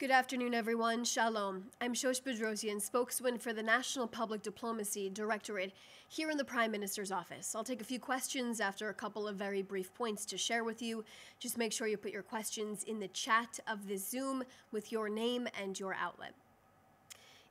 Good afternoon, everyone. Shalom. I'm Shosh Bedrosian, spokesman for the National Public Diplomacy Directorate here in the Prime Minister's office. I'll take a few questions after a couple of very brief points to share with you. Just make sure you put your questions in the chat of this Zoom with your name and your outlet.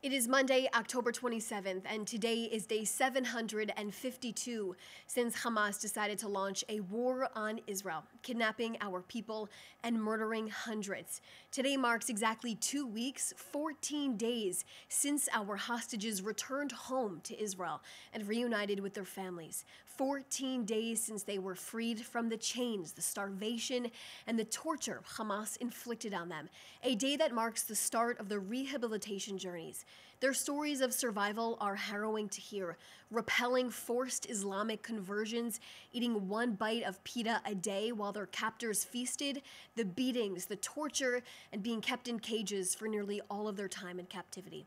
It is Monday, October 27th, and today is day 752 since Hamas decided to launch a war on Israel, kidnapping our people and murdering hundreds. Today marks exactly 2 weeks, 14 days since our hostages returned home to Israel and reunited with their families. 14 days since they were freed from the chains, the starvation, and the torture Hamas inflicted on them. A day that marks the start of the rehabilitation journeys. Their stories of survival are harrowing to hear, repelling forced Islamic conversions, eating one bite of pita a day while their captors feasted, the beatings, the torture, and being kept in cages for nearly all of their time in captivity.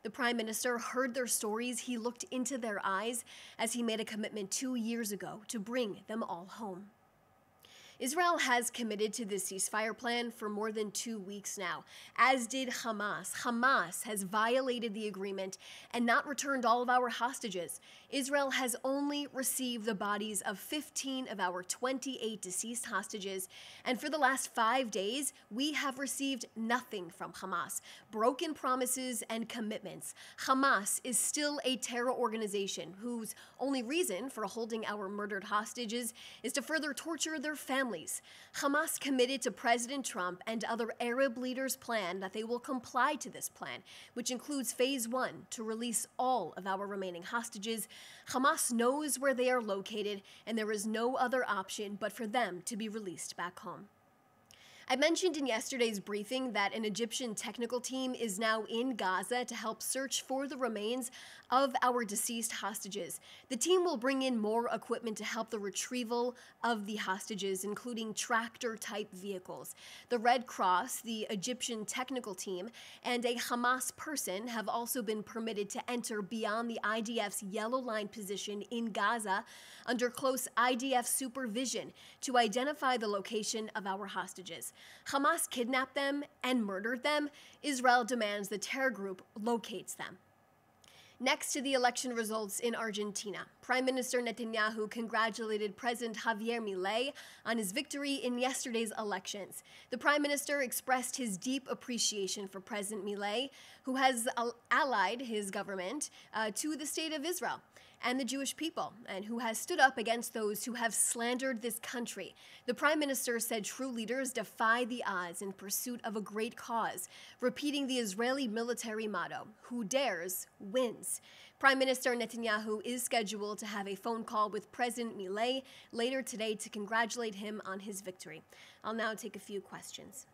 The Prime Minister heard their stories. He looked into their eyes as he made a commitment 2 years ago to bring them all home. Israel has committed to this ceasefire plan for more than 2 weeks now, as did Hamas. Hamas has violated the agreement and not returned all of our hostages. Israel has only received the bodies of 15 of our 28 deceased hostages, and for the last 5 days, we have received nothing from Hamas. Broken promises and commitments. Hamas is still a terror organization whose only reason for holding our murdered hostages is to further torture their families. Hamas committed to President Trump and other Arab leaders' plan that they will comply to this plan, which includes phase 1 to release all of our remaining hostages. Hamas knows where they are located, and there is no other option but for them to be released back home. I mentioned in yesterday's briefing that an Egyptian technical team is now in Gaza to help search for the remains of our deceased hostages. The team will bring in more equipment to help the retrieval of the hostages, including tractor-type vehicles. The Red Cross, the Egyptian technical team, and a Hamas person have also been permitted to enter beyond the IDF's yellow line position in Gaza under close IDF supervision to identify the location of our hostages. Hamas kidnapped them and murdered them. Israel demands the terror group locates them. Next to the election results in Argentina, Prime Minister Netanyahu congratulated President Javier Milei on his victory in yesterday's elections. The Prime Minister expressed his deep appreciation for President Milei, who has allied his government to the state of Israel and the Jewish people, and who has stood up against those who have slandered this country. The Prime Minister said true leaders defy the odds in pursuit of a great cause, repeating the Israeli military motto, "Who dares, wins." Prime Minister Netanyahu is scheduled to have a phone call with President Milei later today to congratulate him on his victory. I'll now take a few questions.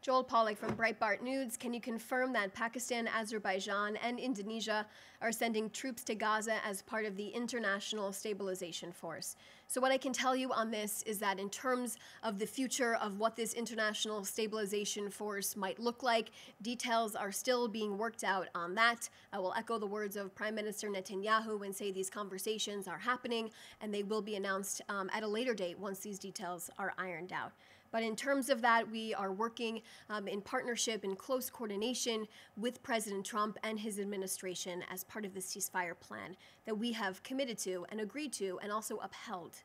Joel Pollack from Breitbart News, can you confirm that Pakistan, Azerbaijan, and Indonesia are sending troops to Gaza as part of the International Stabilization Force? So what I can tell you on this is that in terms of the future of what this International Stabilization Force might look like, details are still being worked out on that. I will echo the words of Prime Minister Netanyahu and say these conversations are happening and they will be announced at a later date once these details are ironed out. But in terms of that, we are working in partnership, in close coordination with President Trump and his administration as part of the ceasefire plan that we have committed to and agreed to and also upheld.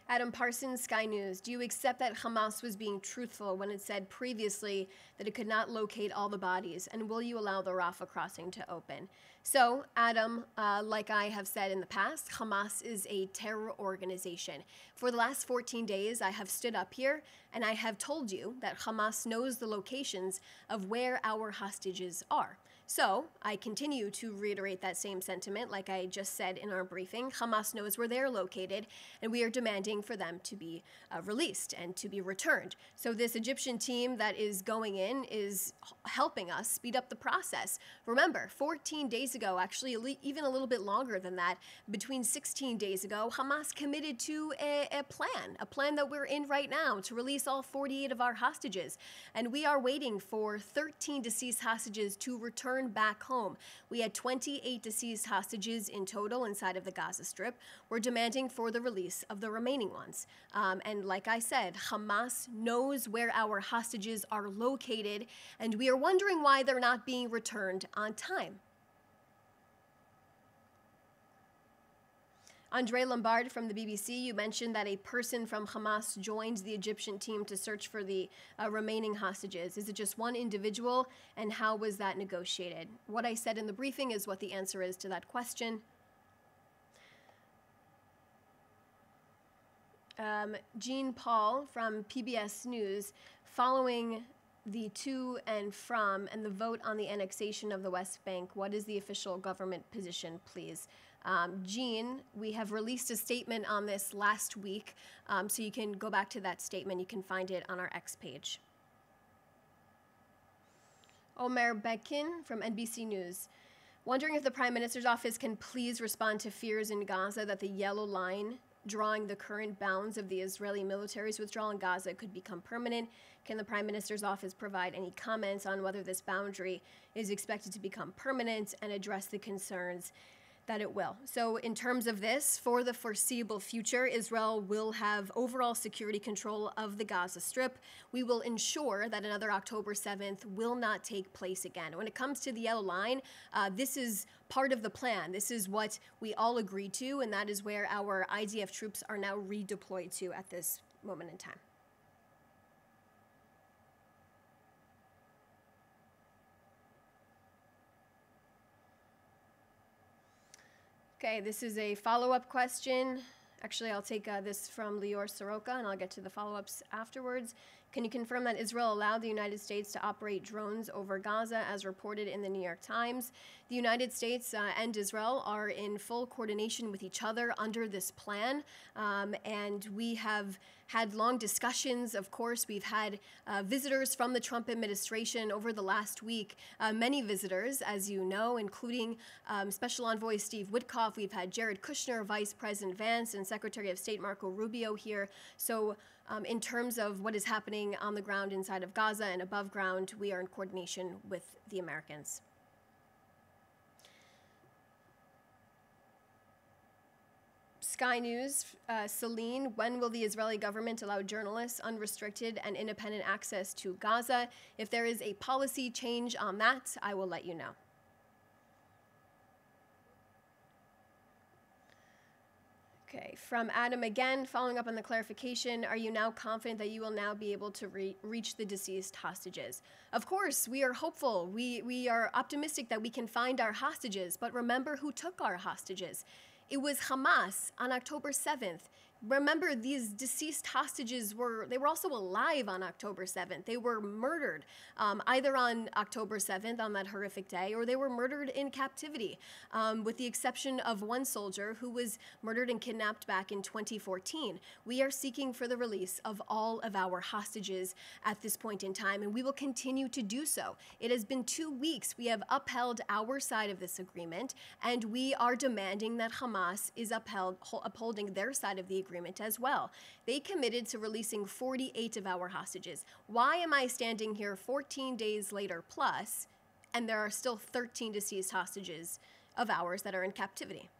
Adam Parsons, Sky News, do you accept that Hamas was being truthful when it said previously that it could not locate all the bodies, and will you allow the Rafah crossing to open? So, Adam, like I have said in the past, Hamas is a terror organization. For the last 14 days, I have stood up here and I have told you that Hamas knows the locations of where our hostages are. So I continue to reiterate that same sentiment, like I just said in our briefing. Hamas knows where they're located, and we are demanding for them to be released and to be returned. So this Egyptian team that is going in is helping us speed up the process. Remember, 14 days ago, actually even a little bit longer than that, between 16 days ago, Hamas committed to a plan that we're in right now to release all 48 of our hostages. And we are waiting for 13 deceased hostages to return back home. We had 28 deceased hostages in total inside of the Gaza Strip. We're demanding for the release of the remaining ones. And like I said, Hamas knows where our hostages are located, and we are wondering why they're not being returned on time. Andre Lombard from the BBC, you mentioned that a person from Hamas joined the Egyptian team to search for the remaining hostages. Is it just one individual, and how was that negotiated? What I said in the briefing is what the answer is to that question. Jean Paul from PBS News, following the to and from and the vote on the annexation of the West Bank, what is the official government position, please? Jean, we have released a statement on this last week, so you can go back to that statement. You can find it on our X page. Omer Bekin from NBC News, wondering if the Prime Minister's office can please respond to fears in Gaza that the yellow line drawing the current bounds of the Israeli military's withdrawal in Gaza could become permanent. Can the Prime Minister's office provide any comments on whether this boundary is expected to become permanent and address the concerns that it will? So in terms of this, for the foreseeable future, Israel will have overall security control of the Gaza Strip. We will ensure that another October 7th will not take place again. When it comes to the yellow line, this is part of the plan. This is what we all agreed to, and that is where our IDF troops are now redeployed to at this moment in time. Okay, this is a follow-up question. Actually, I'll take this from Lior Soroka, and I'll get to the follow-ups afterwards. Can you confirm that Israel allowed the United States to operate drones over Gaza, as reported in the New York Times? The United States and Israel are in full coordination with each other under this plan, and we have had long discussions. Of course, we've had visitors from the Trump administration over the last week, many visitors, as you know, including Special Envoy Steve Witkoff. We've had Jared Kushner, Vice President Vance, and Secretary of State Marco Rubio here. So in terms of what is happening on the ground inside of Gaza and above ground, we are in coordination with the Americans. Sky News, Celine, when will the Israeli government allow journalists unrestricted and independent access to Gaza? If there is a policy change on that, I will let you know. Okay, from Adam again, following up on the clarification, are you now confident that you will now be able to reach the deceased hostages? Of course, we are hopeful. We are optimistic that we can find our hostages, but remember who took our hostages. It was Hamas on October 7th. Remember, these deceased hostages were also alive on October 7th. They were murdered either on October 7th, on that horrific day, or they were murdered in captivity, with the exception of one soldier who was murdered and kidnapped back in 2014. We are seeking for the release of all of our hostages at this point in time, and we will continue to do so. It has been 2 weeks. We have upheld our side of this agreement, and we are demanding that Hamas is upholding their side of the agreement as well. They committed to releasing 48 of our hostages. Why am I standing here 14 days later plus, and there are still 13 deceased hostages of ours that are in captivity?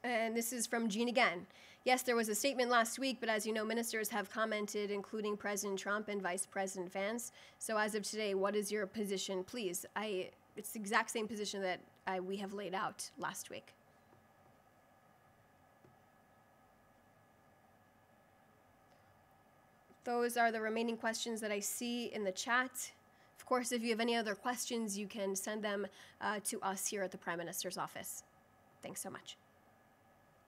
And this is from Jean again. Yes, there was a statement last week, but as you know, ministers have commented, including President Trump and Vice President Vance. So as of today, what is your position, please? It's the exact same position that we have laid out last week. Those are the remaining questions that I see in the chat. Of course, if you have any other questions, you can send them to us here at the Prime Minister's office. Thanks so much.